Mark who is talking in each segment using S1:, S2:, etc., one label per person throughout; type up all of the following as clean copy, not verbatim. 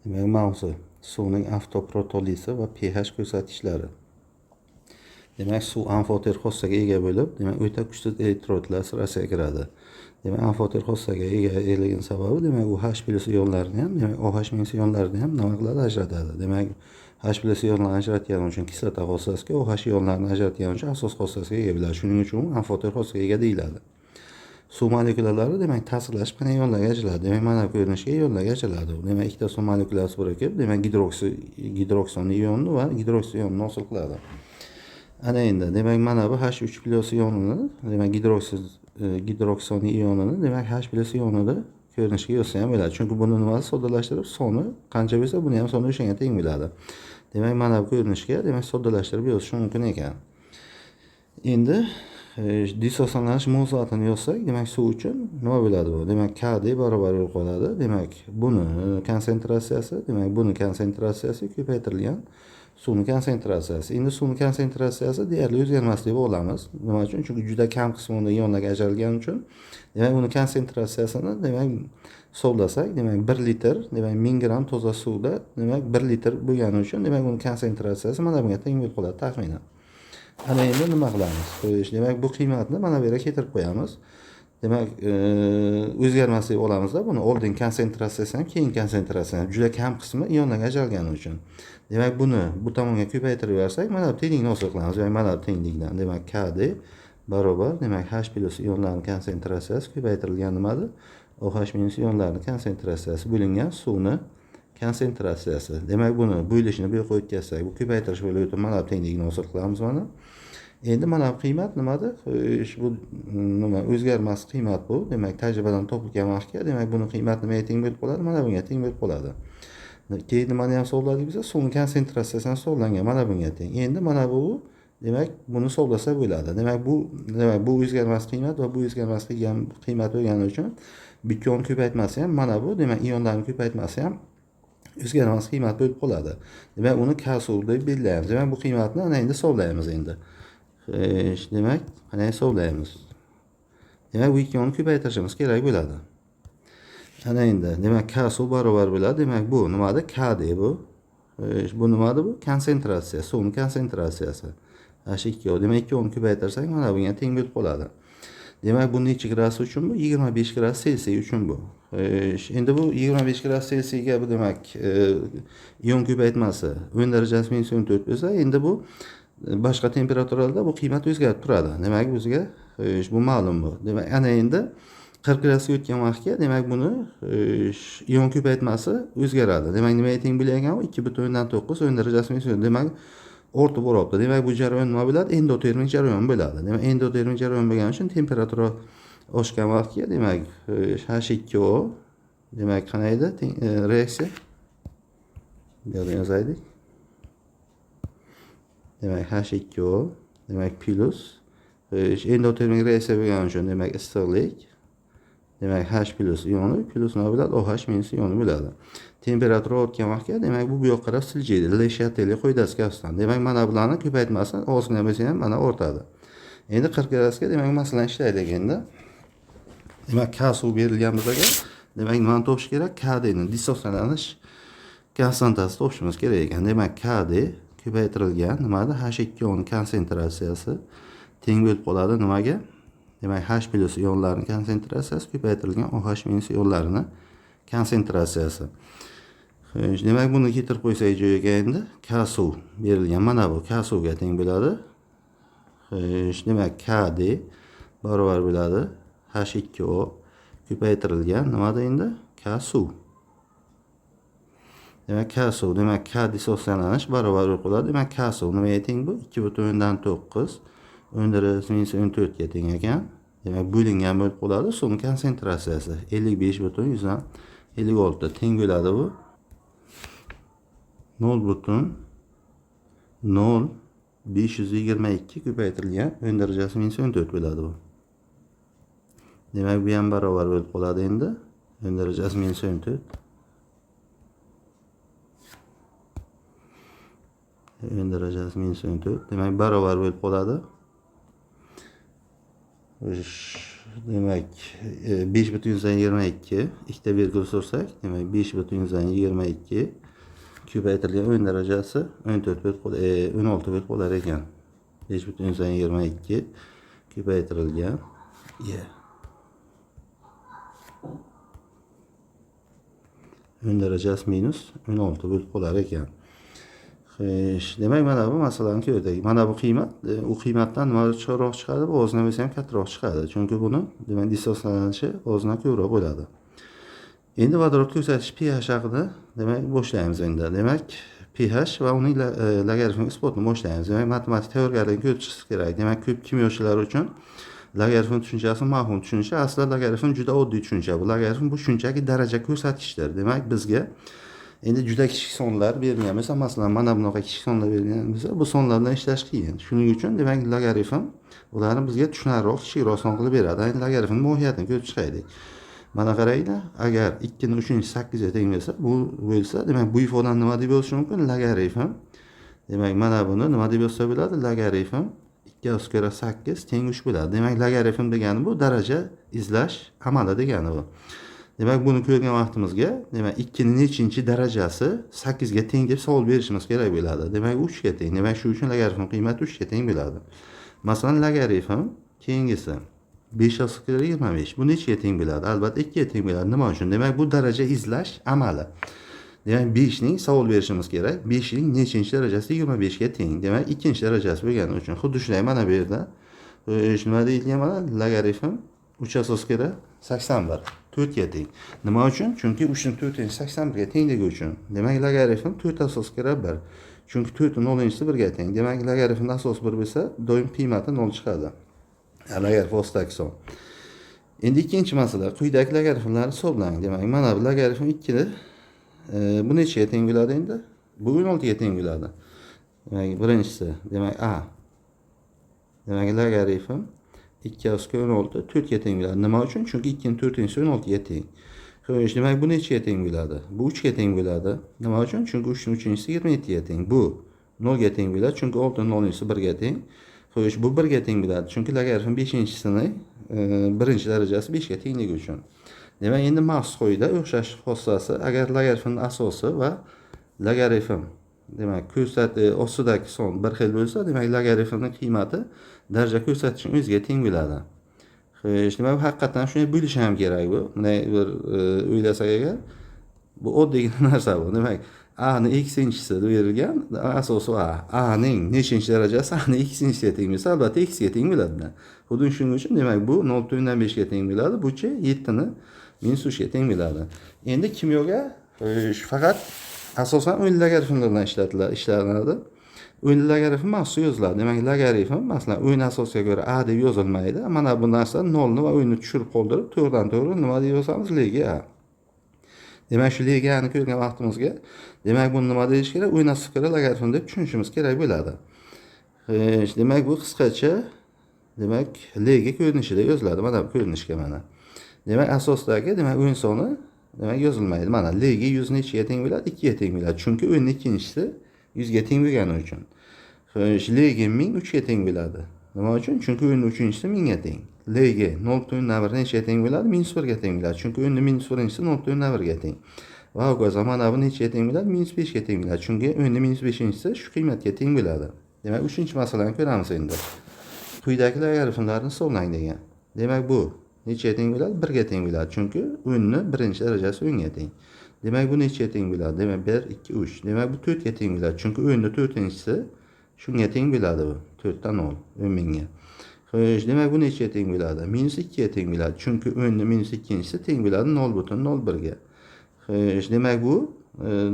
S1: Demak, mavzu suvning avtoprotolizi va pH ko'rsatkichlari. Demak, suv amfoter xossaga ega bo'lib, demak, o'ta kuchsiz elektrodlar sirasiga kiradi. Demak, amfoter xossaga egaligini sababi, demak, u H+ ionlarini ham, demak, OH- ionlarini ham nima qiladi? Ajratadi. Demak, H+ ionlarini ajratgani uchun kislota xossasiga, OH ionlarini ajratgani uchun asos xossasiga ega bo'ladi. Shuning uchun u amfoter xossaga ega deyiladi. Suv molekulalari, demak, ta'sirlashib mana ionlarga ajraladi. Demak, mana bu ko'rinishga ionlarga ajraladi. Demak, ikkita suv molekulasi birikib, demak, gidrokson ionni va gidroksil ionni hosil qiladi. Ana endi, demak, mana bu H3+ ionini, demak, gidrokson ionini, demak, H+ ionida ko'rinishga yozsa ham bo'ladi. Chunki buni nimasi soddalashtirib, soni qancha bo'lsa, buni ham soni o'shanga teng bo'ladi. Demak, mana bu ko'rinishga, demak, soddalashtirib yozish mumkin ekan. Endi dissosiyanlanish muvozanatini yozsak, demak, suv uchun nima bo'ladi bu? Demak, KD barobar bo'lib qoladi. Demak, buni konsentratsiyasi, demak, buni konsentratsiyasi ko'paytirilgan suvning konsentratsiyasi. Endi suvning konsentratsiyasi deyarli o'zgarmas deb olamiz. Nima uchun? Chunki juda kam qismi unda ionlarga ajralgani uchun, demak, uni konsentratsiyasini, demak, hisoblasak, demak, 1 litr, demak, 1000 gram toza suvda, demak, 1 litr bo'lgani uchun, demak, uni konsentratsiyasi mana bunga teng bo'lib qoladi taxminan. Ana endi nima qilamiz? Demak, bu qiymatni mana bu yerga keltirib qo'yamiz. Demak, o'zgarmas deb olamizda buni oldin konsentratsiyasi ham, keyin konsentratsiyasi ham juda kam qismi ionlarga ajralgani uchun. Demak, buni bu tomonga ko'paytirib yuborsak, mana bu tenglikni hosil qilamiz. Demak, mana bu tenglikdan, demak, KD barobar, demak, H+ ionlarining konsentratsiyasi ko'paytirilgan nimadi? OH- ionlarining konsentratsiyasi bo'lingan suvni konsentratsiyasi. Demak, buni bo'lishini bu yoqqa o'tkazsak, bu ko'paytirish bo'lib o'tib, mana bu tenglikni hosil qilamiz mana. Endi mana bu qiymat nimada? Bu nima? O'zgarmas qiymat bu. Demak, tajribadan topilgan vaqtga, demak, buni qiymati nimaga teng bo'lib qoladi? Mana bunga teng bo'lib qoladi. Keyin nimani ham hisobladik biz? Suvning konsentratsiyasini hisoblangan mana bunga teng. Endi mana bu, demak, buni hisoblasa bo'ladi. Demak, bu o'zgarmas qiymat va bu o'zgarmas qiymat bo'lgani uchun bitkon ko'paytmasi ham mana bu, demak, ionlarning ko'paytmasi ham o'zgarmas qiymat bo'lib qoladi. Demak, uni K suv deb belgilaymiz. Demak, bu qiymatni ana endi hisoblaymiz endi. Demak, mana hisoblaymiz. Demak, bu ikkini ko'paytirishimiz kerak bo'ladi. Ana endi, demak, K suv barobar bo'ladi. Demak, bu nimada? KD bu. Bu nimada bu? Konsentratsiya, suvning konsentratsiyasi. H2O. Demak, ikkovini ko'paytirsak, mana bunga teng bo'lib qoladi. Demak, bu necha gradus uchun bu? 25 gradus Selsiy uchun bu. Endi bu 25 gradus Selsiyga bu, demak, ion ko'paytmasi 10 darajasi -14 bo'lsa, endi bu boshqa temperaturalarda bu qiymat o'zgarib turadi. Demak, bizga bu ma'lum bu. Demak, ana endi 40 gradusga o'tgan vaqtga, demak, buni ion ko'paytmasi o'zgaradi. Demak, nimaga teng bo'lagan? 2,9 10 darajasi -14. Demak, ortib boryapti. Demak, bu jarayon nima bo'ladi? Endotermik jarayon bo'ladi. Demak, endotermik jarayon bo'lgani uchun temperatura oshgan vaqtga, demak, H2O, demak, qanday edi reaksiya? Bu yerda yozaylik. Demak, H2O, demak, plus endotermik reaksiya bo'lgani uchun, demak, issiqlik, demak, H+ ioni plus nima bo'ladi? OH- ioni bo'ladi. Temperatura ortgan vaqtga, demak, bu yoqqa qarab siljiydi. Le Chatelier qoidasi asosida. Demak, mana bularni ko'paytmasi ozgina bo'lsa ham mana ortadi. Endi 40 gradusga, demak, masalan ishlaylik endi. Demak, K suv berilgan bizga. Demak, nimani topish kerak? KD ni dissosiyalanish konstantasini topishimiz kerak ekan. Demak, KD ko'paytirilgan nimada? H2O ning konsentratsiyasi teng bo'lib qoladi nimaga? Demak, H+ ionlarining konsentratsiyasi ko'paytirilgan OH- ionlarining konsentratsiyasi. Demak, buni keltirib qo'ysak joyiga endi K suv berilgan. Mana bu K suvga teng bo'ladi. Demak, KD barobar bo'ladi H2O ko'paytirilgan nimada endi? K suv. Demak, K suv, demak, K dissosiyalanish barobar bo'lib qoladi. Demak, K suv nimaga teng bu? 2,9 10 darajasi -14 ga teng ekan. Demak, bo'lingan bo'lib qoladi. Suvning konsentratsiyasi 55,56 teng bo'ladi bu. 0,0522 ko'paytirilgan 10 darajasi -14 bo'ladi bu. Demak, bu ham barobar bo'lib qoladi endi 10 darajasi -14. 10 darajasi -14. Demak, barobar bo'lib qoladi Demek 5,22 ikkita virgül sursak, demek 5,22 ko'paytirilgan o'yin darajasi 16 bo'lib qolar ekan. 5,22 ko'paytirilgan o'yin darajasi minus 16 bo'lib qolar ekan. Xo'sh, demak mana bu masalani ko'rdik. Mana bu qiymat, u qiymatdan nima chiqaroq chiqadi? Bu o'zidan bo'lsa ham kattaroq chiqadi. Chunki buni demak distanslanishi o'zidan ko'proq bo'ladi. Endi vodorod ko'rsatish pH haqida demak boshlaymiz endi. Demak, pH va uning logaritmik isbotini boshlaymiz. Demak, matematik tayyorgarlikni ko'rib chiqish kerak. Demak, ko'p kimyochilar uchun logaritm tushunchasi mavhum tushuncha. Aslida logaritm juda oddiy tushuncha. Bu logaritm bu shunchaki daraja ko'rsatkichdir. Demak, bizga endi juda kichik sonlar berilgan bo'lsa, masalan, mana bunaqa kichik sonlar berilgan bo'lsa, bu sonlardan ishlash qiyin. Shuning uchun demak logaritm ularni bizga tushunarliroq, kichikroq son qilib beradi. Endi logaritmning mohiyatini ko'rib chiqaylik. Mana qaranglar, agar 2 ning 3-chi 8 ga teng bo'lsa, bu bo'lsa, demak bu ifodani nima deb yozish mumkin? Logaritm. Demak, mana buni nima deb yozsa bo'ladi? Logaritm 2^8 teng 3 bo'ladi. Demak, logaritm degani bu daraja izlash amali degani bu. Demak, buni ko'rgan vaqtimizga, demak 2 ning nechinchi darajasi 8 ga teng deb savol berishimiz kerak bo'ladi. Demak, 3 ga teng. Demak, shu uchun logaritm qiymati 3 ga teng bo'ladi. Masalan, logaritm keyingisi 5^25. Bu nechiga teng bo'ladi? Albatta 2 ga teng bo'ladi. Nima uchun? Demak, bu daraja izlash amali. Demak, 5 ning savol berishimiz kerak. 5 ning nechinchi darajasi 25 ga teng. Demak, ikkinchi darajasi bo'lgani uchun. Xuddi shunday mana bu yerda nima deyilgan mana logaritm 3^81 4 ga teng. Nima uchun? Chunki 3 ning 4^81 ga tengligi uchun. Demak, logaritm 4^1. Chunki 4 ning 0-si 1 ga teng. Demak, logaritmning asosi 1 bo'lsa, doim qiymati 0 chiqadi. Logaritm vositadagi son. Endi ikkinchi masala, quyidagi logaritmlarni hisoblang. Demak, mana bu logaritm 2 ni bu nechaga teng bo'ladi endi? Bu 16 ga teng bo'ladi. Demak, birinchisi, demak a. Demak, logaritm 2^16 4 ga teng bo'ladi. Nima uchun? Chunki 2 ning 4-si 16 ga teng. Xo'sh, demak bu nechaga teng bo'ladi? Bu 3 ga teng bo'ladi. Nima uchun? Chunki 3 ning 3-si 27 ga teng. Bu 0 ga teng bo'ladi, chunki 6 ning 0-si 1 ga teng. Xo'sh, bu 1 ga teng bo'ladi, chunki logaritm 5-chisini birinchi darajasi 5 ga tengligi uchun. Demak, endi maxsus qoida o'xshash xossasi, agar logaritmning asosi va logaritm demak ostidagi son bir xil bo'lsa, demak logaritmning qiymati daraja ko'rsatkichning o'ziga teng bo'ladi. Xo'sh, demak haqiqatan shunday bo'lishi ham kerak bu. Bunday bir o'ylasak agar, bu oddiy narsa bu. Demak, a ning x-inchisi berilgan, asosi a ning nechinchi darajasi a ning x-inchisiga teng bo'lsa, albatta x ga teng bo'ladi. Xuddi shuning uchun demak bu 0.5 ga teng bo'ladi, bu-chi 7 ni -3 ga teng bo'ladi. Endi kimyoga faqat asosan o'yin logaritmlardan ishlanadi. O'yin logaritm maxsus yoziladi. Demak, logaritm masalan o'yin asosiga ko'ra a deb yozilmaydi. Mana bu narsa 0 ni va o'yinni tushirib qoldirib, to'g'ridan-to'g'ri nima deb yozamiz? Lega. Demak, shu legani ko'rgan vaqtimizga, demak buni nima deyish kerak? O'yin asosiga ko'ra logaritm deb tushunishimiz kerak bo'ladi. Demak, bu qisqacha demak lega ko'rinishida yoziladi. Mana bu ko'rinishga mana. Demak, asosdagi demak o'yin soni demak yozilmaydi. Mana lega 100 nechiga teng bo'ladi? 2 ga teng bo'ladi. Chunki o'yinning ikkinchisi 100 ga teng bo'lgani uchun. Xo'sh, lega 1000 3 ga teng bo'ladi. Nima uchun? Chunki o'yinning uchinchisi 1000 ga teng. Lega 0.1 nechiga teng bo'ladi? -1 ga teng bo'ladi. Chunki o'yinning -1-chi 0.1 ga teng. Va hokazo mana bu nechiga teng bo'ladi? -5 ga teng bo'ladi. Chunki o'yinning -5-chisi shu qiymatga teng bo'ladi. Demak, 3-masalani ko'ramiz endi. Quyidagi logaritmlarni hisoblang degan. Demak, bu nechiga teng bo'ladi? 1 ga teng bo'ladi. Chunki o'yinning birinchi darajasi 10 ga teng. Demak, bu nechiga teng bo'ladi? Demak, 1 2 3. Demak, bu 4 ga teng bo'ladi. Chunki o'yinning 4-chisi shunga teng bo'ladi bu. 4 dan 0 1000 ga. Xo'sh, demak bu nechiga teng bo'ladi? -2 ga teng bo'ladi. Chunki o'yinning -2-chisi teng bo'ladi 0.01 ga. Xo'sh, demak bu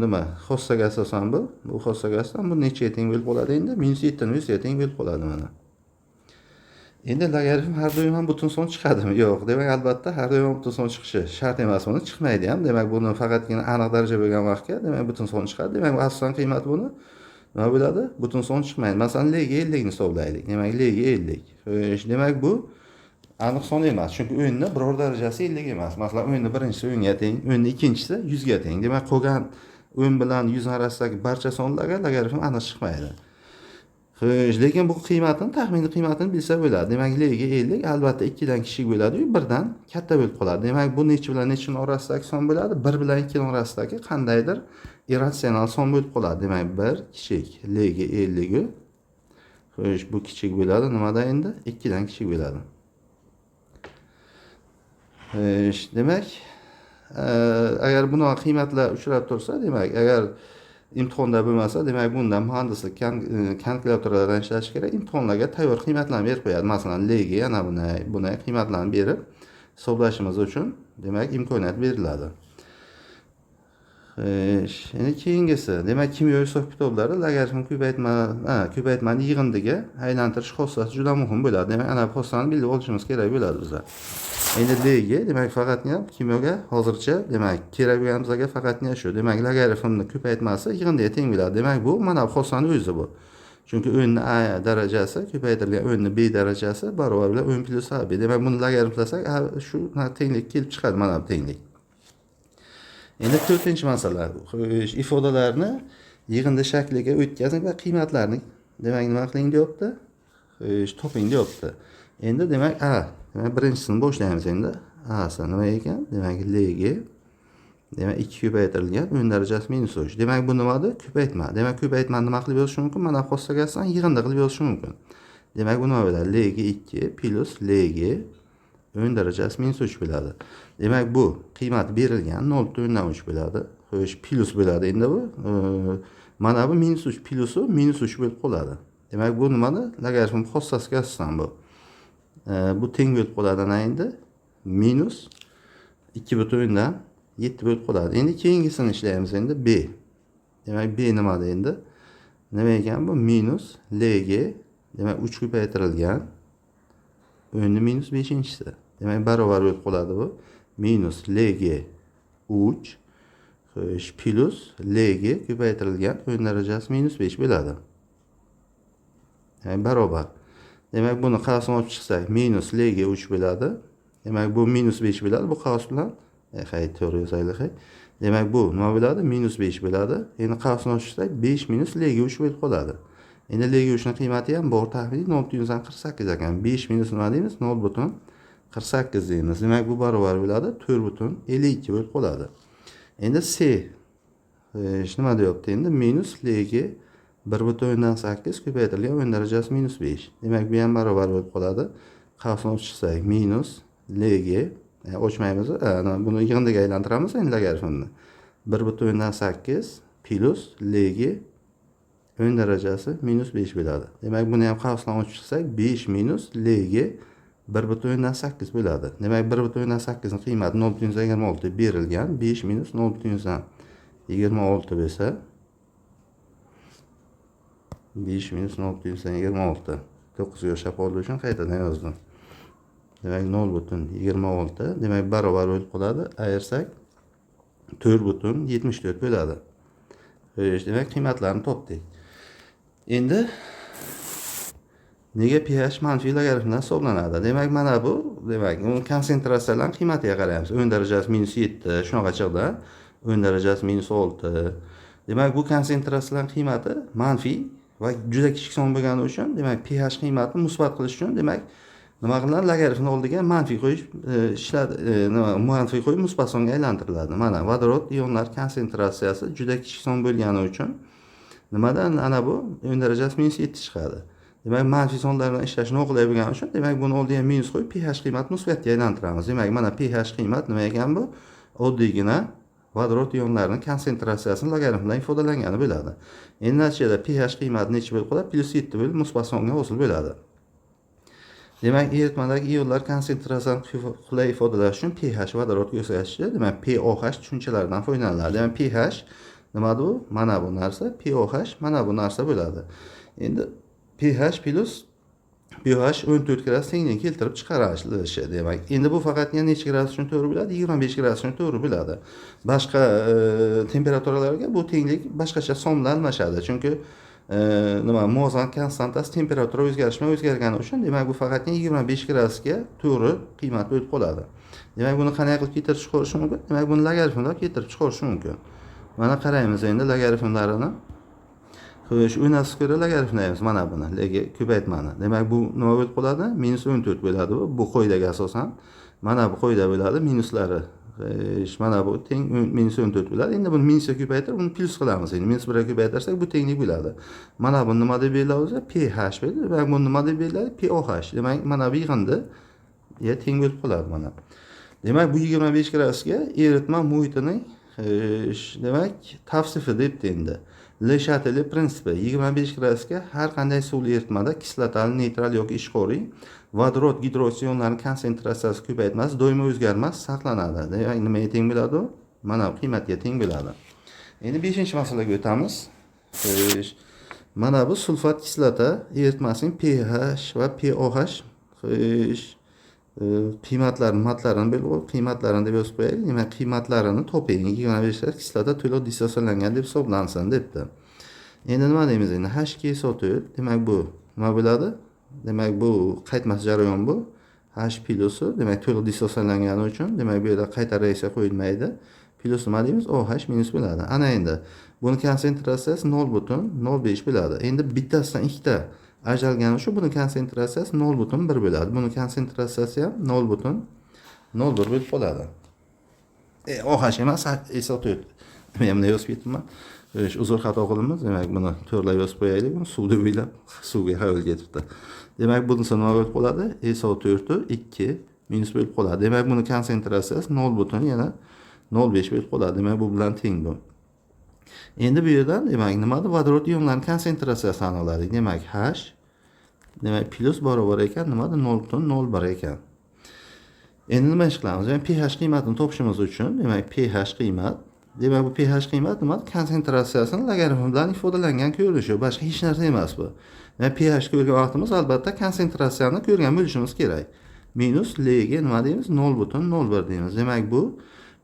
S1: nima? Xossaga asosan bu. Bu xossaga asosan bu nechiga teng bo'lib qoladi endi? -7 ning 100 ga teng bo'lib qoladi mana. Endi logaritm har doim ham butun son chiqadimi? Yo'q. Demak, albatta har doim butun son chiqishi shart emas buni, chiqmaydi ham. Demak, buni faqatgina aniq daraja bo'lgan vaqtga, demak butun son chiqadi. Demak, asosan qiymati buni nima bo'ladi? Butun son chiqmaydi. Masalan, lega 50 ni hisoblaylik. Demak, lega 50. Xo'sh, demak bu aniq son emas. Chunki o'yinning biror darajasi 50 emas. Masalan, o'yinning birinchisi 10 ga teng, o'yinning ikkinchisi 100 ga teng. Demak, qolgan o'yin bilan 100 orasidagi barcha sonlarga logaritm aniq chiqmaydi. Xo'sh, lekin bu qiymatini, taxminiy qiymatini bilsa bo'ladi. Demak, L'ga 50 albatta 2 dan kichik bo'ladi-yu, 1 dan katta bo'lib qoladi. Demak, bu nechi bilan nechining orasidagi son bo'ladi? 1 bilan 2 ning orasidagi qandaydir irratsional son bo'lib qoladi. Demak, 1 kichik L'ga 50 xo'sh, bu kichik bo'ladi. Nimada endi? 2 dan kichik bo'ladi. Xo'sh, demak, agar bunaqa qiymatlar uchrab tursa, demak, agar imtihonda bo'lmasa, demak, bunda muhandislik kalkulyatorlardan ishlash kerak. Imtihonlarga tayyor qiymatlarni berib qo'yadi. Masalan, L'ga yana bunday qiymatlarni berib hisoblashimiz uchun, demak, imkoniyat beriladi. Endi keyingisi, demak, kimyo hisob kitoblari logaritm ko'paytmani yig'indiga aylantirish xossasi juda muhim bo'ladi. Demak, ana bu xossani bilib olishimiz kerak bo'ladi bizlar. Endi L'ga, demak, faqatgina kimyoga hozircha, demak, kerak bo'lgan bizga faqatgina shu. Demak, logaritmni ko'paytmasi yig'indiga teng bo'ladi. Demak, bu mana bu xossani o'zi bu. Chunki o'nni a darajasi ko'paytirilgan o'nni b darajasi barobar bilan 10 plus ab. Demak, buni logaritmlasak, shu tenglik kelib chiqadi, mana bu tenglik. Endi 4-masala, ifodalarni yig'indi shakliga o'tkazing va qiymatlarni, demak, nima qiling deyapti? Toping deyapti. Endi demak, demak, birinchisini boshlaymiz endi. A'si nima ekan? Demak, L'ga demak 2 ko'paytirilgan 10 darajasi minus 3. Demak, bu nimadir? Ko'paytma. Demak, ko'paytmani nima qilib yozish mumkin? Mana xossaga asosan yig'indi qilib yozish mumkin. Demak, bu nima bo'ladi? L'ga 2 plus L'ga 10 darajasi minus 3 bo'ladi. Demak, bu qiymat berilgan 0.3 bo'ladi. Xo'sh, plus bo'ladi. Endi bu mana bu minus 3 plusi minus 3 bo'lib qoladi. Demak, bu nimada? Logaritm xossasiga asosan bu. Bu teng bo'lib qoladi ana endi minus 2.7 bo'lib qoladi. Endi keyingisini ishlaymiz endi b. Demak, b nimada endi? Nima ekan bu? Minus L'ga, demak, 3 ko'paytirilgan 10 minus 5-si. Demak, barobar bo'lib qoladi bu. Minus L'ga 3 xo'sh, plus L'ga ko'paytirilgan 10 darajasi minus 5 bo'ladi. Demak, barobar. Demak, buni qavsini olib chiqsak, minus L'ga 3 bo'ladi. Demak, bu minus 5 bo'ladi. Bu qavs bilan to'g'ri yozaylik. Demak, bu nima bo'ladi? Minus 5 bo'ladi. Endi qavsini olib chiqsak, 5 minus L'ga 3 bo'lib qoladi. Endi L'ga 3 ning qiymati ham bor, taxminiy 0.48 ekan. 5 minus nima deymiz? 0.48 deymiz. Demak, bu barobar bo'ladi 4.52 bo'lib qoladi. Endi C nima deyapti endi? Minus L'ga 1.8 ko'paytirilgan 10 darajasi minus 5. Demak, bu ham barobar bo'lib qoladi. Qavsini olib chiqsak, minus L'ga ochmaymiz, buni yig'indiga aylantiramiz endi logaritmni. 1.8 plus L'ga 10 darajasi minus 5 bo'ladi. Demak, buni ham qavsdan olib chiqsak, 5 minus L'ga 1.8 bo'ladi. Demak, 1.8 ning qiymati 0.26 berilgan. 5 minus 0.26 bo'lsa, 5 minus 0.26. 9 yoshab qoldi uchun qaytadan yozdim. Demak, 0.26. Demak, barobar bo'lib qoladi. Ayirsak 4.74 bo'ladi. Demak, qiymatlarni topdik. Endi nega pH manfiy logaritmdan hisoblanadi? Demak, mana bu, demak, uni konsentratsiyalarning qiymatiga qaraymiz. 10 darajasi minus 7, shunaqa chiqdi. 10 darajasi minus 6. Demak, bu konsentratsiyalarning qiymati manfiy va juda kichik son bo'lgani uchun, demak, pH qiymatini musbat qilish uchun, demak, nima qilinadi? Logaritmni oldiga manfiy qo'yish manfiy qo'yib musbat songa aylantiriladi. Mana vodorod ionlar konsentratsiyasi juda kichik son bo'lgani uchun nimadan ana bu 10 darajasi minus 7 chiqadi. Demak, manfiy sonlardan ishlash noqulay bo'lgani uchun, demak, buni oldiga minus qo'yib pH qiymatini musbatga aylantiramiz. Demak, mana pH qiymat nima ekan bu? Oddiygina vodorod ionlarining konsentratsiyasini logaritmdan ifodalangani bo'ladi. Endi natijada pH qiymati necha bo'lib qoladi? Plus 7 bo'lib musbat songa hosil bo'ladi. Demak, eritmadagi ionlar konsentratsiyasini qulay ifodalash uchun pH vodorod ko'rsatkichi, demak, pOH tushunchalaridan foydalaniladi. Demak, pH nimada bu? Mana bu narsa, pOH mana bu narsa bo'ladi. Endi pH plus pH 14 gradus tenglik keltirib chiqarilishi. Demak, endi bu faqatgina necha gradus uchun to'g'ri bo'ladi? 25 gradus uchun to'g'ri bo'ladi. Boshqa temperaturalarga bu tenglik boshqacha son bilan almashadi. Chunki muvozanat konstantasi temperatura o'zgargani uchun, demak, bu faqatgina 25 gradusga to'g'ri qiymat bo'lib qoladi. Demak, buni qanday qilib keltirib chiqarish mumkin? Demak, buni logaritmlab keltirib chiqarish mumkin. Mana qaraymiz endi logaritmlarini. Xo'sh, o'ynasiz ko'ra logaritmlaymiz mana buni, legi ko'paytmani. Demak, bu nima bo'lib qoladi? -14 bo'ladi bu. Bu qoidaga asosan mana bu qoida bo'ladi, minuslari. Xo'sh, mana bu teng -14 bo'ladi. Endi buni minusga ko'paytirib, buni plus qilamiz. Endi -1 ga ko'paytirsak bu tenglik bo'ladi. Mana bu nima deb belgilaymiz? pH bo'ladi. Demak, bu nima deb belgilaydi? pOH. Demak, mana bu yig'indi teng bo'lib qoladi mana. Demak, bu 25 gradusga eritma muhitining demak tavsifi debdi endi. Le Chatelier prinsipi 25 gradusga har qanday suvli eritmada kislotali, neytral yoki ishqoriy vodorod gidroksid ionlarining konsentratsiyasi ko'paytmas, doimo o'zgarmas, saqlanadi. Demak, nimaga teng bo'ladi u? Mana bu qiymatga teng bo'ladi. Endi 5-masalaga o'tamiz. Mana bu sulfat kislota eritmasining pH va pOH qiymatlarini, matlarini bo'lib, qiymatlarini deb yozib qo'yaylik. Demak, qiymatlarini toping. 25 ta kislota to'liq dissotsiyalangan deb hisoblansin debdi. Endi nima deymiz endi? H2SO4, demak bu nima bo'ladi? Demak, bu qaytmas jarayon bu. H plusi, demak to'liq dissotsiyalangani uchun, demak bu yerda qayta reaksiya qo'yilmaydi. Plus nima deymiz? OH minus bo'ladi. Ana endi buni konsentratsiyasi 0.05 bo'ladi. Endi bittasidan ikkita ajralgani uchun buni konsentratsiyasi 0.1 bo'ladi. Buni konsentratsiyasi ham 0.01 bo'lib qoladi. OH emas, SO4. Men buni yozib ketdim. Uzr xato qildim. Demak, buni to'g'rilab yozib qo'yaylik. Buni suv deb o'ylab, suvga havol ketibdi. Demak, bunisi nima bo'lib qoladi? SO4 2 minus bo'lib qoladi. Demak, buni konsentratsiyasi 0.05 bo'lib qoladi. Demak, bu bilan teng bu. Endi bu yerdan demak nimada vodorod ionlarining konsentratsiyasini aniqladik. Demak, H demak plus barobar ekan, nimada 0.01 ekan. Endi nima ish qilamiz? Demak, pH qiymatini topishimiz uchun, demak pH qiymat, demak bu pH qiymat nima? Konsentratsiyasini logaritm bilan ifodalangan ko'rinishi, boshqa hech narsa emas bu. Demak, pH ko'rgan vaqtimiz albatta konsentratsiyani ko'rgan bo'lishimiz kerak. Minus L ga nima deymiz? 0.01 deymiz. Demak, bu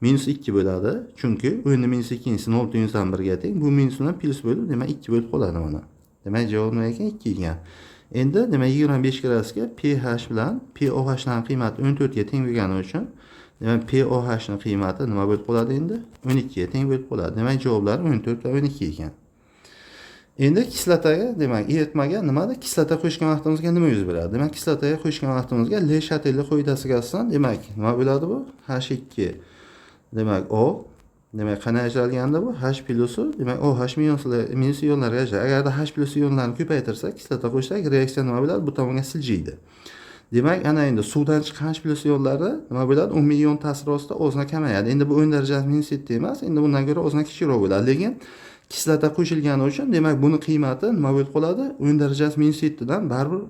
S1: -2 bo'ladi. Chunki o'yinni -2-si 0.1 ga teng. Bu minus bilan plus bo'lib, demak 2 bo'lib qoladi mana. Demak, javob nima ekan? 2 ekan. Endi demak 25 gradusga pH bilan pOH ning qiymati 14 ga teng bo'lgani uchun, demak pOH ning qiymati nima bo'lib qoladi endi? 12 ga teng bo'lib qoladi. Demak, javoblar 14 va 12 ekan. Endi kislotaga, demak, eritmaga nimada kislota qo'shgan vaqtimizga nima yuz beradi? Demak, kislotaga qo'shgan vaqtimizga Le Chatelier qoidasiga asosan, demak, nima bo'ladi bu? H2 demak O, demak qanday ajralganda bu H plusi, demak OH minus ionlarga ajraladi. Agarda H plus ionlarni ko'paytirsak, kislota qo'shsak, reaksiya nima bo'ladi? Bu tomonga siljiydi. Demak, ana endi suvdan chiqqan H plus ionlari nima bo'ladi? Umumiy ion ta'siri ostida o'zini kamayadi. Endi bu o'yin darajasi -7 emas, endi bundan ko'ra o'zini kichikroq bo'ladi. Lekin kislota qo'shilgani uchun, demak buni qiymati nima bo'lib qoladi? O'yin darajasi -7 dan baribir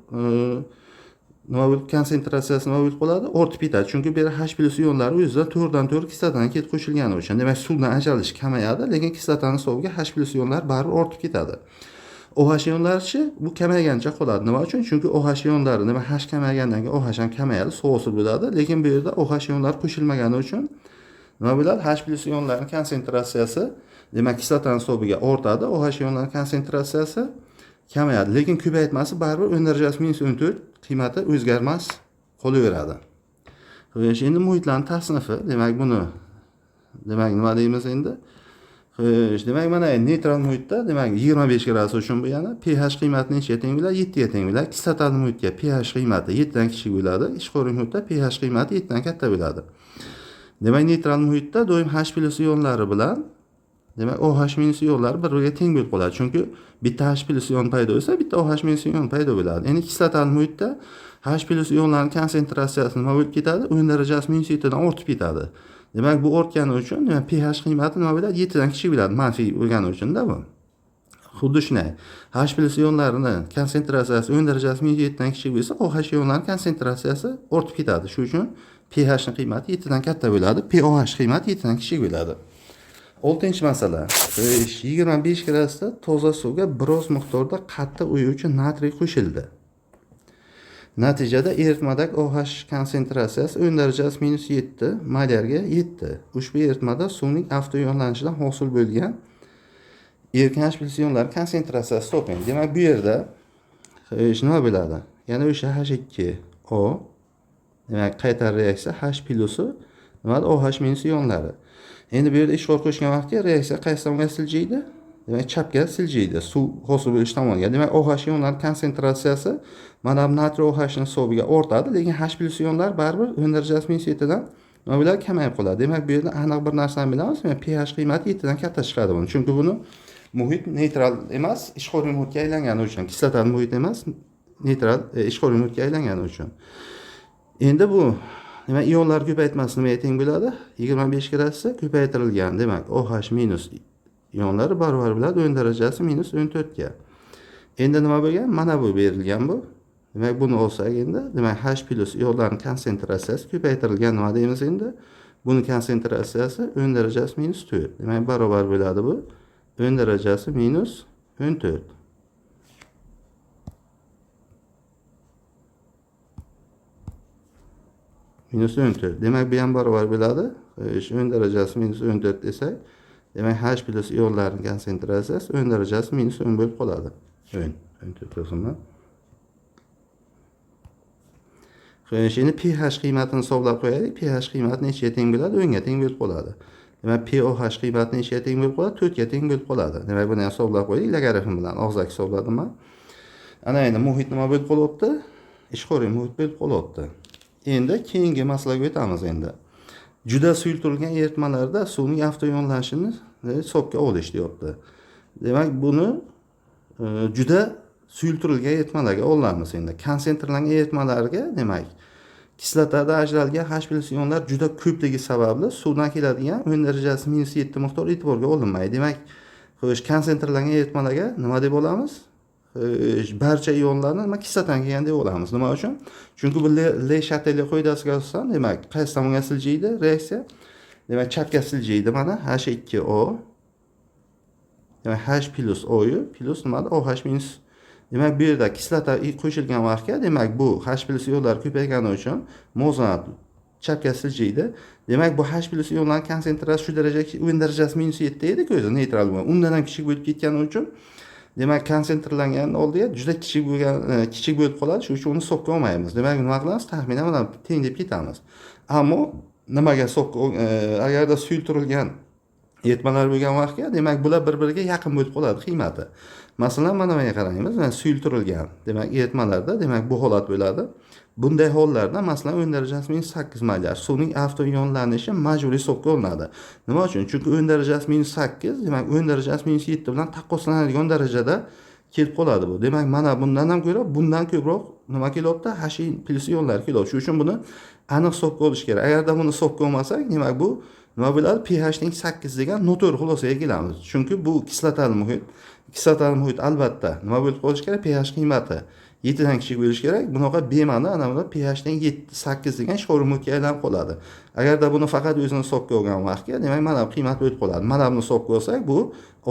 S1: nima bo'lib konsentratsiyasi nima bo'lib qoladi? Ortib ketadi. Chunki bu yerda H plus ionlari o'zida to'g'ridan-to'g'ri kislotadan ketib qo'shilgani uchun, demak suvdan ajralish kamayadi, lekin kislotaning hisobiga H plus ionlar baribir ortib ketadi. OH ionlarichi bu kamaygancha qoladi. Nima uchun? Chunki OH ionlari, demak H kamaygandan keyin OH ham kamayadi, suv hosil bo'ladi, lekin bu yerda OH ionlari qo'shilmagani uchun nima bo'ladi? H plus ionlarining konsentratsiyasi, demak kislotaning hisobiga ortadi, OH ionlarining konsentratsiyasi kamayadi, lekin ko'paytmasi baribir o'yin darajasi -14 qiymati o'zgarmas qolaveradi. Xo'sh, endi muhitlarning tasnifi, demak buni demak nima deymiz endi? Xo'sh, demak mana neytral muhitda, demak 25 gradus uchun bu yana pH qiymati nechaga teng bo'ladi? 7 ga teng bo'ladi. Kislotali muhitga pH qiymati 7 dan kichik bo'ladi. Ishqoriy muhitda pH qiymati 7 dan katta bo'ladi. Demak, neytral muhitda doim H plus ionlari bilan, demak OH minus ionlari bir-biriga teng bo'lib qoladi. Chunki bitta H plus ion paydo bo'lsa, bitta OH minus ion paydo bo'ladi. Endi kislotali muhitda H plus ionlarining konsentratsiyasi nima bo'lib ketadi? O'yin darajasi -7 dan ortib ketadi. Demak, bu ortgani uchun, demak pH qiymati nima bo'ladi? 7 dan kichik bo'ladi, manfiy bo'lgani uchun-da bu. Xuddi shunday. H plus ionlarining konsentratsiyasi o'yin darajasi -7 dan kichik bo'lsa, OH ionlarining konsentratsiyasi ortib ketadi. Shuning uchun pH ning qiymati 7 dan katta bo'ladi, pOH qiymati 7 dan kichik bo'ladi. 6-masala. 25 gradusda toza suvga biroz miqdorda qattiq uyuvchi natriy qo'shildi. Natijada eritmadagi OH konsentratsiyasi o'yin darajasi -7 molarga yetdi. Ushbu eritmada suvning avtoionlanishidan hosil bo'lgan erkin H plus ionlar konsentratsiyasi toping. Demak, bu yerda nima bo'ladi? Yana o'sha H2O, demak qayta reaksiya H plusi, nima OH minus ionlari. Endi bu yerda ishqor qo'shgan vaqtga reaksiya qaysi tomonga siljiydi? demak chapga siljiydi suv hosil bo'lish tomoniga. Demak OH ionlari konsentratsiyasi mana bu natriy OH ning hisobiga ortadi, lekin H+ ionlar baribir 10 dan nima bo'ladi, kamayib qoladi. Demak bu yerda aniq bir narsani bilamiz, pH qiymati 7 dan katta chiqadi buni. Chunki buni muhit neytral emas, ishqoriy muhitga aylangani uchun, kislotali muhit emas, neytral ishqoriy muhitga aylangani uchun. Endi bu demak ionlar ko'paytmasi nimaga teng bo'ladi? 25 gradusda ko'paytirilgan, demak OH minus ionlari barobar bo'ladi 10 darajasi minus 14 ga. Endi nima bo'lgan? Mana bu berilgan bu. Demak buni olsak endi, demak H+ ionlarning konsentratsiyasi ko'paytirilgan nima deymiz endi? Buni konsentratsiyasi 10 darajasi minus 4. Demak barobar bo'ladi bu 10 darajasi minus 14. Minus 14. Demak bu ham barobar bo'ladi 10 darajasi minus 14 desak, demak H+ ionlarning konsentratsiyasi 10 darajasi minus 10 bo'lib qoladi. 14 o'zimda. Endi pH qiymatini hisoblab qo'yaylik. pH qiymati nechaga teng bo'ladi? 10 ga teng bo'lib qoladi. Demak pOH qiymati nechaga teng bo'lib qoladi? 4 ga teng bo'lib qoladi. Demak buni ham hisoblab qo'ydik. Logaritm bilan og'zaki hisobladim men. Ana endi muhit nima bo'lib qolyapti? Ishqoriy muhit bo'lib qolyapti. Endi keyingi masalaga o'tamiz endi. Juda suyultirilgan eritmalarda suvning avtoyonlanishini hisobga olish deyapti. Demak buni juda suyultirilgan eritmalarga olamiz endi. Konsentrlangan eritmalarga, demak, kislotada ajralgan H+ ionlar juda ko'pligi sababli suvdan keladigan 10 darajasi minus 7 miqdor e'tiborga olinmaydi. Demak, xo'sh, konsentrlangan eritmalarga nima deb olamiz? Barcha ionlarni nima kislotadan kelgan deb olamiz. Nima uchun? Chunki bu Le Chatelier qoidasiga asosan, demak, qaysi tomonga siljiydi reaksiya? Demak, chapga siljiydi mana H2O. Demak, H+ O plus nimada? OH minus. Demak, bu yerda kislota qo'shilgan vaqtga, demak, bu H+ ionlar ko'paygani uchun muvozanat chapga siljiydi. Demak, bu H+ ionlarning konsentratsiyasi shu darajaga 10 darajasi minus 7 edi-ku o'zi neytral bo'lgan. Undan ham kichik bo'lib ketgani uchun, demak, konsentrlangan oldiga juda kichik bo'lib qoladi. Shuning uchun uni hisobga olmaymiz. Demak, nima qilamiz? Taxminan mana teng deb ketamiz. Ammo nimaga hisobga agarda suyultirilgan eritmalar bo'lgan vaqtga, demak, bular bir-biriga yaqin bo'lib qoladi qiymati. Masalan, mana bunga qaraymiz. Mana suyultirilgan, demak, eritmalarda, demak, bu holat bo'ladi. Bunday hollarda, masalan, 10 darajasi minus 8 molyar suvning avtoyonlanishi majburiy hisobga olinadi. Nima uchun? Chunki 10 darajasi minus 8, demak, 10 darajasi minus 7 bilan taqqoslanadigan darajada kelib qoladi bu. Demak, mana bundan ham ko'ra, bundan ko'proq nima kelyapti? H+ ionlar kelyapti. Shuning uchun buni aniq hisobga olish kerak. Agarda buni hisobga olmasak, demak, bu nima bo'ladi? pH ning 8 degan noto'g'ri xulosaga kelamiz. Chunki bu kislotali muhit. Kislotali muhit albatta nima bo'lib qolishi kerak? pH qiymati 7 dan kichik bo'lishi kerak. Bunaqa bema'ni ana buni pH ning 8 degan ishqoriy muhitga aylanib qoladi. Agarda buni faqat o'zini hisobga olgan vaqtga, demak, mana bu qiymat bo'lib qoladi. Mana buni hisobga olsak, bu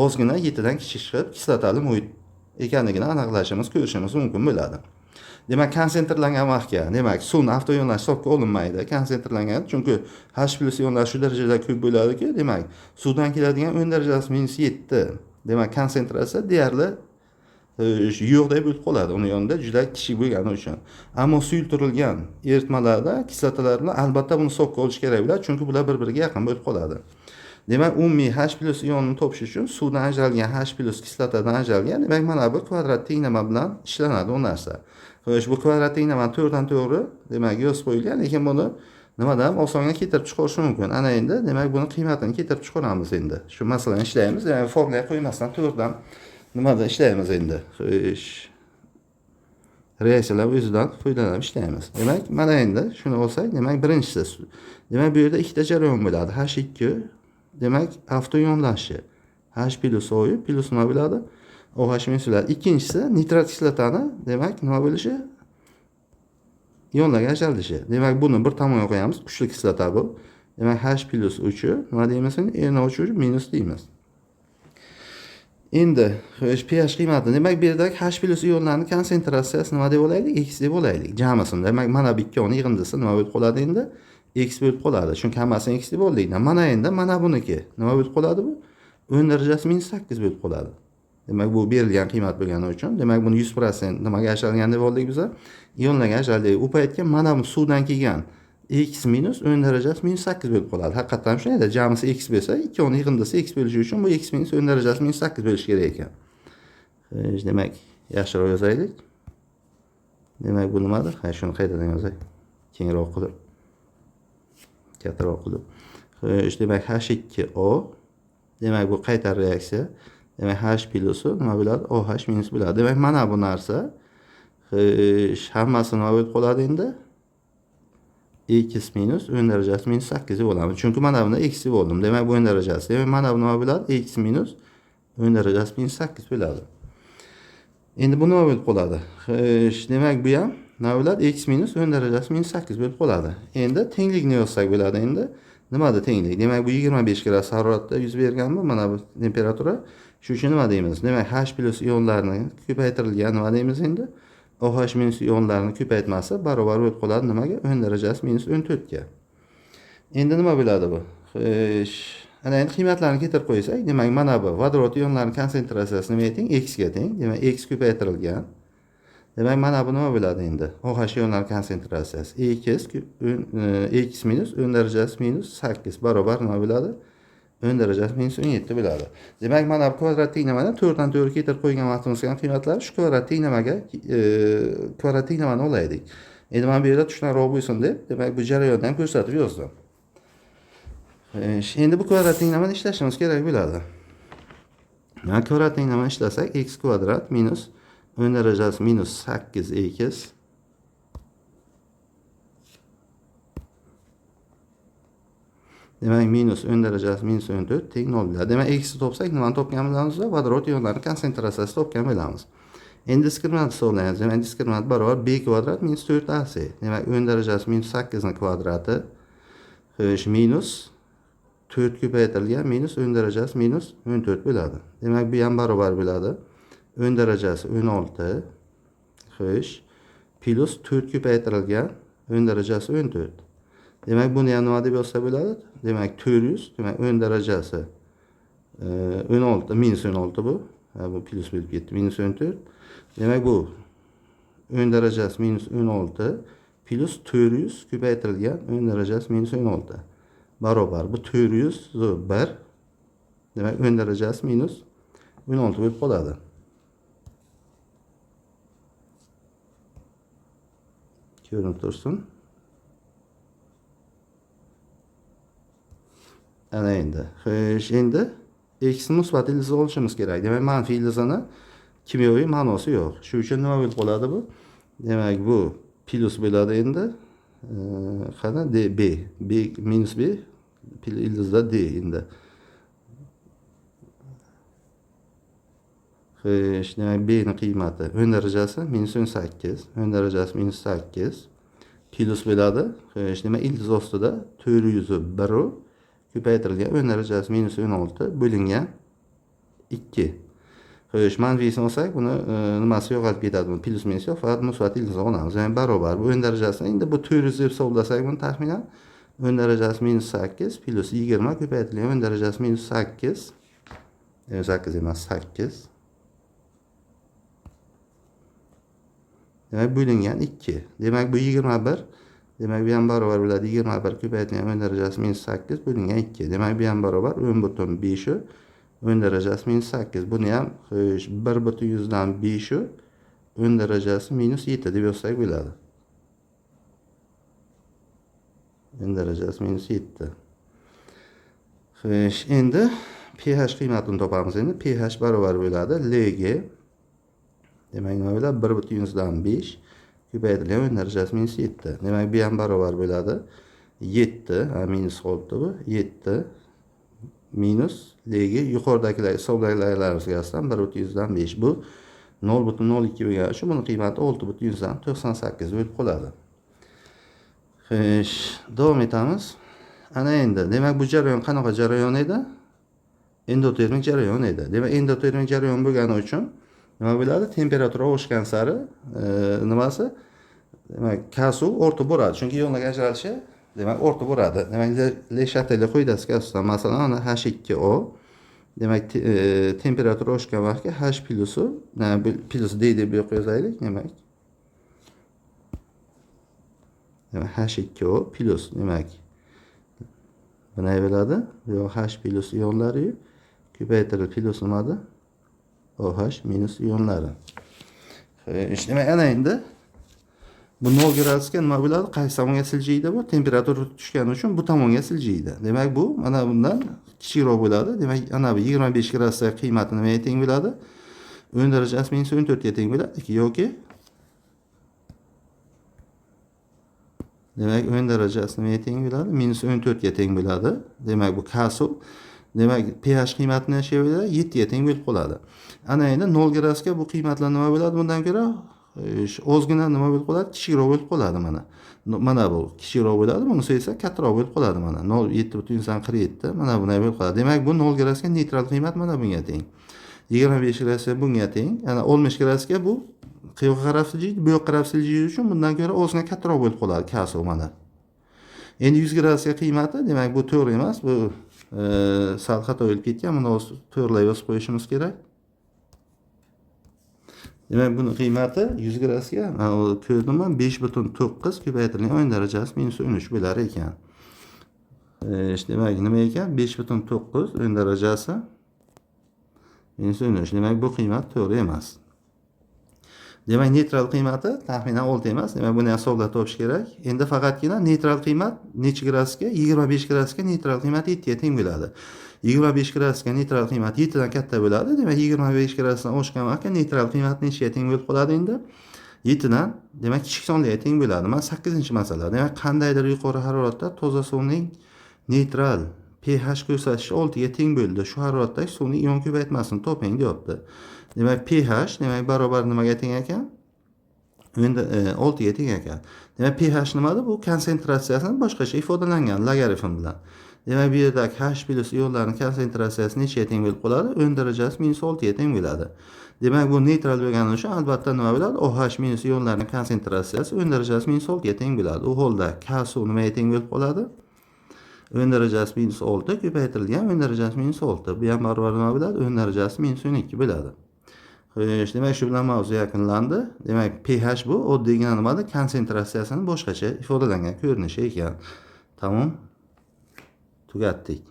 S1: ozgina 7 dan kichik chiqib, kislotali muhit ekanligini aniqlashimiz, ko'rishimiz mumkin bo'ladi. Demak, konsentrlangan vaqtga, demak, suvning avtoyonlash hisobga olinmaydi. Konsentrlangan, chunki H+ ionlar shu darajada ko'p bo'ladiki, demak, suvdan keladigan 10 darajasi minus 7, demak, konsentratsiya deyarli yo'qdek bo'lib qoladi. Uni yonida juda kichik bo'lgani uchun. Ammo suyultirilgan eritmalarda kislotalar bilan albatta buni hisobga olish kerak bo'ladi, chunki bular bir-biriga yaqin bo'lib qoladi. Demak, umumiy H+ ionini topish uchun suvdan ajralgan H+ kislotadan ajralgan, demak, mana bu kvadrat tenglama bilan ishlanadi u narsa. Xo'sh, bu kvadrat tenglamani to'g'ridan to'g'ri, demak, yozib qo'yilgan, lekin buni nimadan osonga keltirib chiqarish mumkin. Ana endi, demak, buni qiymatini keltirib chiqaramiz endi. Shu masalani ishlaymiz. Demak, formulaga qo'ymasdan to'g'ridan nimada ishlaymiz endi. Xo'sh, reaksiyalar o'zidan foydalanib ishlaymiz. Demak, mana endi shuni olsak, demak, birinchisi, demak, bu yerda ikkita jarayon bo'ladi. H2, demak, avtoyonlashi. H+ O plus nima bo'ladi? OH minus bo'ladi. Ikkinchisi nitrat kislotani, demak, nima bo'lishi? Ionlarga ajralishi. Demak, buni bir tomonga qo'yamiz. Kuchli kislota bu. Demak, H+ uchi nima deymiz? NO3 minus deymiz. Endi pH qiymati, demak, bu yerdagi H+ ionlarning konsentratsiyasi nima deb olaylik? X deb olaylik. Jamisini. Demak, mana bu ikkovining yig'indisi nima bo'lib qoladi endi? X bo'lib qoladi. Chunki hammasini X deb oldik. Mana endi mana buniki nima bo'lib qoladi bu? 10 darajasi minus 8 bo'lib qoladi. Demak, bu berilgan qiymat bo'lgani uchun, demak, buni 100% nimaga ajralgan deb oldik biz? Ionlarga ajraldik. U paytga mana bu suvdan kelgan x minus 10 derecesi minus 8 bo'lib qoladi. Haqiqatan shunday, jamisi x bo'lsa, ikkovini yig'indisi x bo'lishi uchun bu x minus 10 derecesi minus 8 bo'lishi kerak ekan. Demak, yaxshiroq yozaylik. Demak, bu nimadir? Ha, shuni qaytadan yozay. Kengroq qilib. Kattaroq qilib. Demak, H2O. Demak, bu qaytar reaksiya. Demak, H plusi nima bo'ladi? OH minus bo'ladi. Demak, mana bu narsa hammasi nima bo'lib qoladi endi? X minus 10 derecesi minus 8 bo'ladi. Chunki mana buni x deb oldim. Demak, bu 10 derecesi. Demak, mana bu nima bo'ladi? X minus 10 derecesi minus 8 bo'ladi. Endi bu nima bo'lib qoladi? Demak, bu ham nima bo'ladi? X minus 10 derecesi minus 8 bo'lib qoladi. Endi tenglikni yozsak bo'ladi endi. Nimada tenglik? Demak, bu 25 gradus haroratda yuz berganmi? Mana bu temperatura. Shuning uchun nima deymiz? Demak, H plus ionlarni ko'paytirilgan nima deymiz endi? OH minus ionlarni ko'paytmasi barobar bo'lib qoladi nimaga? 10 derecesi minus 14 ga. Endi nima bo'ladi bu? Ana endi qiymatlarni keltirib qo'ysak, demak, mana bu vodorod ionlarining konsentratsiyasi nimaga teng? X ga teng. Demak, X ko'paytirilgan. Demak, mana bu nima bo'ladi endi? OH ionlari konsentratsiyasi X minus 10 derecesi minus 8 barobar nima bo'ladi? 10 derecesi minus 17 bo'ladi. Demak, mana bu kvadrat tenglamani 4 dan 4 keltirib qo'ygan vaqtimizga qiymatlar shu kvadrat tenglamaga kvadrat tenglamani olaydik. Endi men bu yerda tushunarli bo'lsin deb, demak, bu jarayondan ko'rsatib yozdim. Endi bu kvadrat tenglamani ishlashimiz kerak bo'ladi. Mana kvadrat tenglamani ishlasak, x kvadrat minus 10 derecesi minus 8x demak, minus 10 derecesi minus 14 teng 0 bo'ladi. Demak, x'ni topsak, nimani topgan bo'lamiz? Vodorod ionlarining konsentratsiyasini topgan bo'lamiz. Endi diskriminant hisoblaymiz. Demak, diskriminant barobar b kvadrat minus 4ac. Demak, 10 derecesi minus 8 ning kvadrati minus 4 ko'paytirilgan minus 10 derecesi minus 14 bo'ladi. Demak, bu ham barobar bo'ladi. 10 derecesi 16 plus 4 ko'paytirilgan 10 derecesi 14. Demak, buni ham nima deb yozsa bo'ladi? Demak, 400, demak 10 derecesi 16 minus 16 bu. Bu plus bo'lib ketdi, minus 14. Demak, bu 10 derecesi minus 16 plus 400 ko'paytirilgan 10 derecesi minus 16 barobar. Bu 400 1. Demak, 10 derecesi minus 16 bo'lib qoladi. Ko'rinib tursin. Ana endi. Endi x ni musbat ildiz olishimiz kerak. Demak, manfiy ildizini kimyoviy ma'nosi yo'q. Shuning uchun nima bo'lib qoladi bu? Demak, bu plus bo'ladi endi. Qana d b. B minus b ildizda d endi. Demak, b ning qiymati 10 derecesi minus 18, 10 derecesi minus 8 plus bo'ladi. Demak, ildiz ostida 401 ko'paytirilgan 10 derecesi minus 16 bo'lingan 2. Manfiysini olsak, buni nimasi yo'qolib ketadi. Buni plus minus yo'q, faqat musbat ildiz olamiz. Ya'ni barobar. Bu 10 derecesini endi bu 400 deb hisoblasak, buni taxminan 10 derecesi minus 8 plus 20 ko'paytirilgan 10 derecesi minus 8. 8 emas, 8. Demak, bo'lingan 2. Demak, bu 21. Demak, bu ham barobar bo'ladi 21 ko'paytirilgan 10 derecesi minus 8 bo'lingan 2. Demak, bu ham barobar 10,5 10 derecesi minus 8. Buni ham 1,5 10 derecesi minus 7 deb yozsak bo'ladi. 10 derecesi minus 7. Endi pH qiymatini topamiz. Endi pH barobar bo'ladi Lg. Demak, nima bo'ladi? 1,5 ko'paytirilgan 10 derecesi minus 7. Demak, bu ham barobar bo'ladi 7, minus 6 bu. 7 minus Lg yuqoridagilar hisoblaganlarimizga aslan 1,5 bu 0,02 bo'lgani uchun buni qiymati 6,98 bo'lib qoladi. Davom etamiz. Ana endi, demak, bu jarayon qanaqa jarayon edi? Endotermik jarayon edi. Demak, endotermik jarayon bo'lgani uchun nima bo'ladi? Temperatura oshgan sari nimasi? Demak, K-suv ortib boradi. Chunki ionlarga ajralishi, demak, ortib boradi. Demak, Le Chatelier qoidasiga asosan, masalan, H2O, demak, temperatura oshgan vaqtga H plusi, plus D deb yozaylik, demak. Demak, H2O plus. Demak, bu nima bo'ladi? Yo H plus ionlari ko'paytirilib plus nimada? OH minus ionlari. Xo'sh, demak, ana endi bu 0 gradusga nima bo'ladi? Qaysi tomonga siljiydi bu? Temperatura tushgani uchun bu tomonga siljiydi. Demak, bu mana bundan kichikroq bo'ladi. Demak, ana bu 25 gradusdagi qiymati nimaga teng bo'ladi? 10 darajasi minus 14 ga teng bo'ladi yoki demak 10 darajasi nimaga teng bo'ladi? Minus 14 ga teng bo'ladi. Demak, bu K-suv. Demak, pH qiymatini necha bo'ladi? 7 ga teng bo'lib qoladi. Ana endi 0 gradusga bu qiymatlar nima bo'ladi? Bundan ko'ra ozgina nima bo'lib qoladi? Kichikroq bo'lib qoladi mana. Mana bu kichikroq bo'ladi, bunisi esa kattaroq bo'lib qoladi mana. 0,747 mana bunday bo'lib qoladi. Demak, bu 0 gradusga neytral qiymat mana bunga teng. 25 gradusga bunga teng. Yana 60 gradusga bu qiyoqqa qarab siljiydi, bu yoqqa qarab siljiydi uchun bundan ko'ra ozgina kattaroq bo'lib qoladi K-suv mana. Endi 100 gradusga qiymati, demak bu to'g'ri emas, bu sal xato bo'lib ketgan. Buni to'g'rilab yozib qo'yishimiz kerak. Demak, buni qiymati 100 gradusga ko'rdim men 5,9 ko'paytirilgan 10 darajasi minus 13 bo'lar ekan. Demak, nima ekan? 5,9 10 darajasi minus 13. Demak, bu qiymat to'g'ri emas. Demak, neytral qiymati taxminan 6 emas. Demak, buni hisoblab topish kerak. Endi faqatgina neytral qiymat necha gradusga? 25 gradusga neytral qiymat 7 ga teng bo'ladi. 25 gradusga neytral qiymat 7 dan katta bo'ladi. Demak, 25 gradusdan oshgan vaqtda neytral qiymat nechaga teng bo'lib qoladi endi? 7 dan, demak, kichik sonlarga teng bo'ladi. Mana 8-masala. Demak, qandaydir yuqori haroratda toza suvning neytral pH ko'rsatkichi 6 ga teng bo'ldi. Shu haroratdagi suvning ion ko'paytmasini toping deyapti. Demak, pH demak barobar nimaga teng ekan? Endi 6 ga teng ekan. Demak, pH nimada? Bu konsentratsiyasini boshqacha ifodalangan logaritm bilan. Demak, bu yerdagi H plus ionlarning konsentratsiyasi nechaga teng bo'lib qoladi? 10 darajasi minus 6 ga teng bo'ladi. Demak, bu neytral bo'lgani uchun albatta nima bo'ladi? OH minus ionlarning konsentratsiyasi 10 darajasi minus 6 ga teng bo'ladi. U holda K suv nimaga teng bo'lib qoladi? 10 darajasi minus 6 ko'paytirilgan 10 darajasi minus 6. Bu ham barobar nima bo'ladi? 10 darajasi minus 12 bo'ladi. Xo'sh, demak, shu bilan mavzu yakunlandi. Demak, pH bu oddiygina nimada? Konsentratsiyasini boshqacha ifodalangan ko'rinishi ekan. Tamom. Tugatdik.